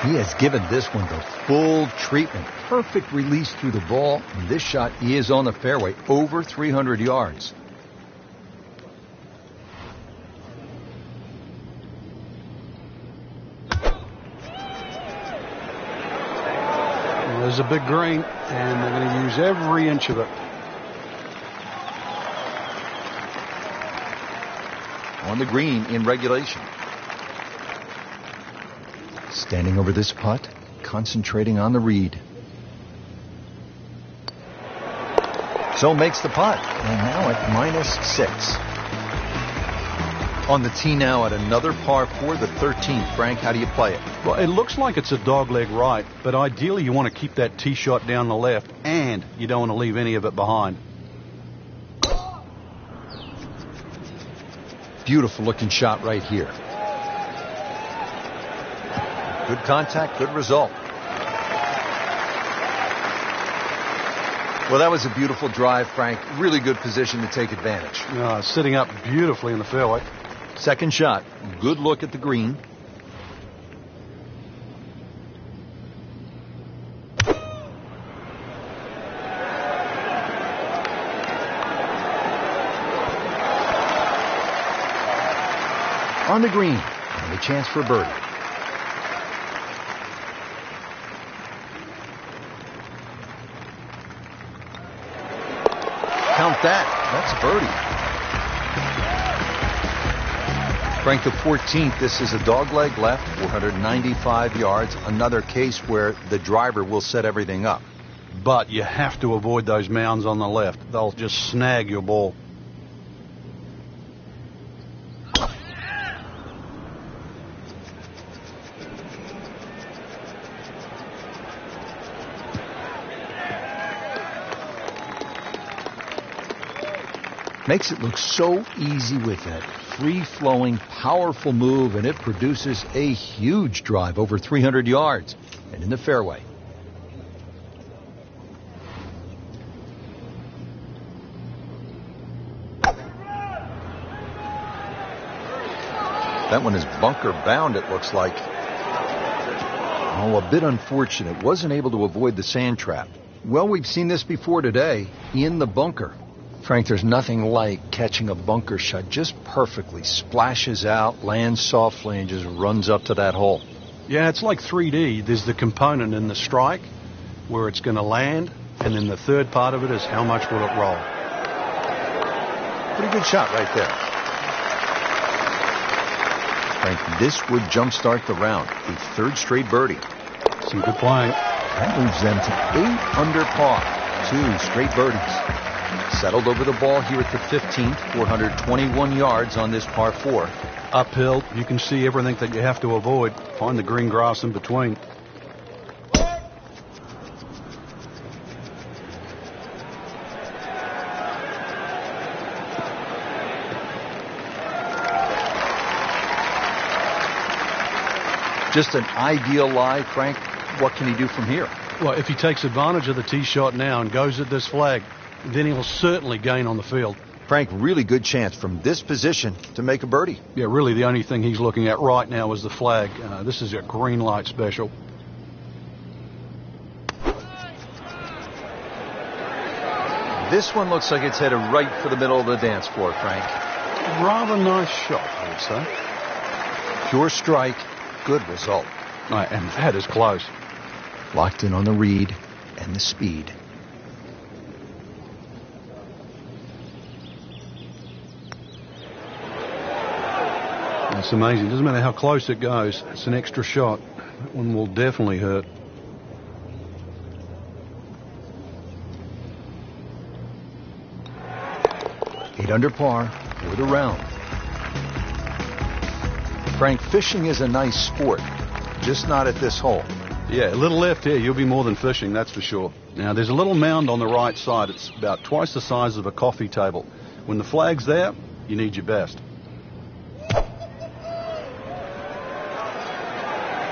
He has given this one the full treatment. Perfect release through the ball. And this shot is on the fairway, over 300 yards. Well, there's a big green, and they're going to use every inch of it. On the green in regulation. Standing over this putt, concentrating on the read. So makes the putt, and now at -6. On the tee now at another par 4, the 13th. Frank, how do you play it? Well, it looks like it's a dogleg right, but ideally you want to keep that tee shot down the left, and you don't want to leave any of it behind. Beautiful looking shot right here. Good contact, good result. Well, that was a beautiful drive, Frank. Really good position to take advantage. Sitting up beautifully in the fairway. Second shot. Good look at the green. On the green. And a chance for a birdie. Count that. That's a birdie. Frank, the 14th. This is a dogleg left, 495 yards. Another case where the driver will set everything up. But you have to avoid those mounds on the left. They'll just snag your ball. Makes it look so easy with that free-flowing, powerful move, and it produces a huge drive over 300 yards and in the fairway. That one is bunker bound, it looks like. Oh, a bit unfortunate. Wasn't able to avoid the sand trap. Well, we've seen this before today in the bunker. Frank, there's nothing like catching a bunker shot just perfectly. Splashes out, lands softly, and just runs up to that hole. Yeah, it's like 3D. There's the component in the strike where it's going to land, and then the third part of it is how much will it roll. Pretty good shot right there. Frank, this would jumpstart the round. A third straight birdie. Some good playing. That moves them to 8 under par. 2 straight birdies. Settled over the ball here at the 15th, 421 yards on this par 4. Uphill, you can see everything that you have to avoid. Find the green grass in between. Just an ideal lie, Frank. What can he do from here? Well, if he takes advantage of the tee shot now and goes at this flag, then he'll certainly gain on the field. Frank, really good chance from this position to make a birdie. Yeah, really the only thing he's looking at right now is the flag. This is a green light special. This one looks like it's headed right for the middle of the dance floor, Frank. Rather nice shot, I would say. Pure strike, good result. Right, and that is close. Locked in on the read and the speed. It's amazing. Doesn't matter how close it goes. It's an extra shot. That one will definitely hurt. Eight under par for the round. Frank, fishing is a nice sport, just not at this hole. Yeah, a little left here, you'll be more than fishing, that's for sure. Now, there's a little mound on the right side. It's about twice the size of a coffee table. When the flag's there, you need your best.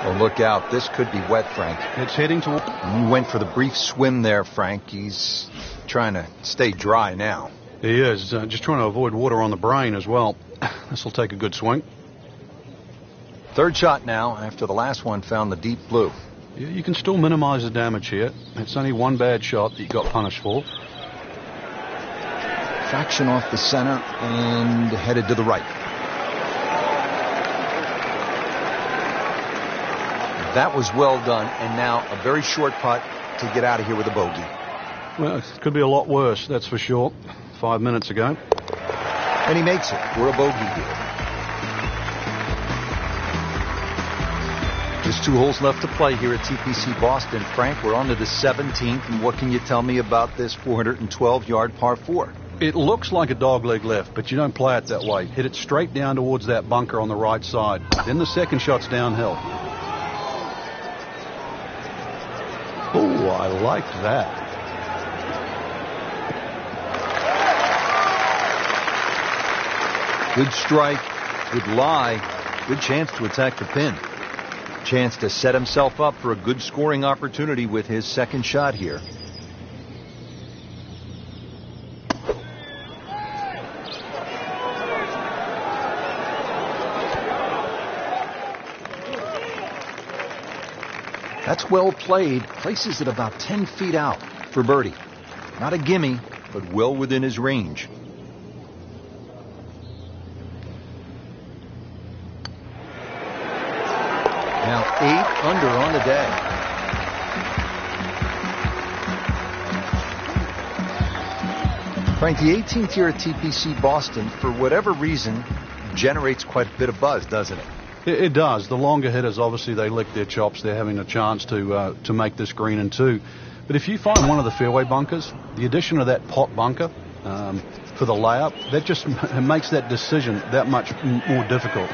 Oh, look out. This could be wet, Frank. It's heading toward... He went for the brief swim there, Frank. He's trying to stay dry now. He is. Just trying to avoid water on the brain as well. This will take a good swing. Third shot now after the last one found the deep blue. Yeah, you can still minimize the damage here. It's only one bad shot that you got punished for. Fraction off the center and headed to the right. That was well done, and now a very short putt to get out of here with a bogey. Well, it could be a lot worse, that's for sure. 5 minutes ago. And he makes it for a bogey here. Just 2 holes left to play here at TPC Boston. Frank, we're on to the 17th, and what can you tell me about this 412-yard par 4? It looks like a dogleg left, but you don't play it that way. Hit it straight down towards that bunker on the right side. Then the second shot's downhill. Oh, I liked that. Good strike, good lie, good chance to attack the pin. Chance to set himself up for a good scoring opportunity with his second shot here. That's well played. Places it about 10 feet out for birdie. Not a gimme, but well within his range. Now 8 under on the day. Frank, the 18th here at TPC Boston, for whatever reason, generates quite a bit of buzz, doesn't it? It does. The longer hitters, obviously, they lick their chops. They're having a chance to make this green in 2. But if you find one of the fairway bunkers, the addition of that pot bunker for the layup, that just makes that decision that much more difficult.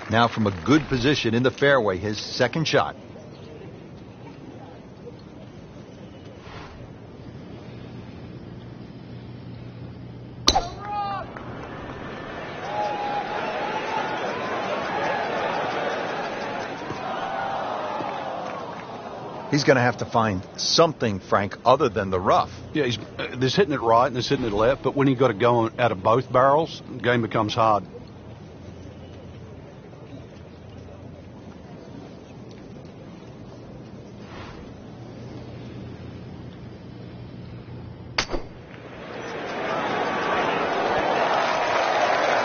Now from a good position in the fairway, his second shot. He's going to have to find something, Frank, other than the rough. Yeah, there's hitting it right and there's hitting it left, but when you've got to go out of both barrels, the game becomes hard.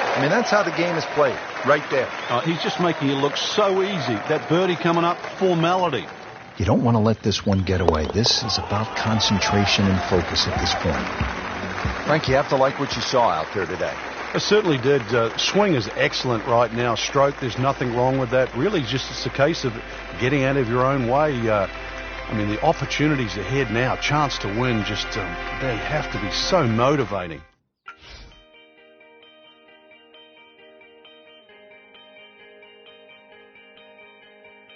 I mean, that's how the game is played, right there. He's just making it look so easy. That birdie coming up, formality. You don't want to let this one get away. This is about concentration and focus at this point. Frank, you have to like what you saw out there today. I certainly did. Swing is excellent right now. Stroke, there's nothing wrong with that. Really, just it's a case of getting out of your own way. I mean, the opportunities ahead now, chance to win, just they have to be so motivating.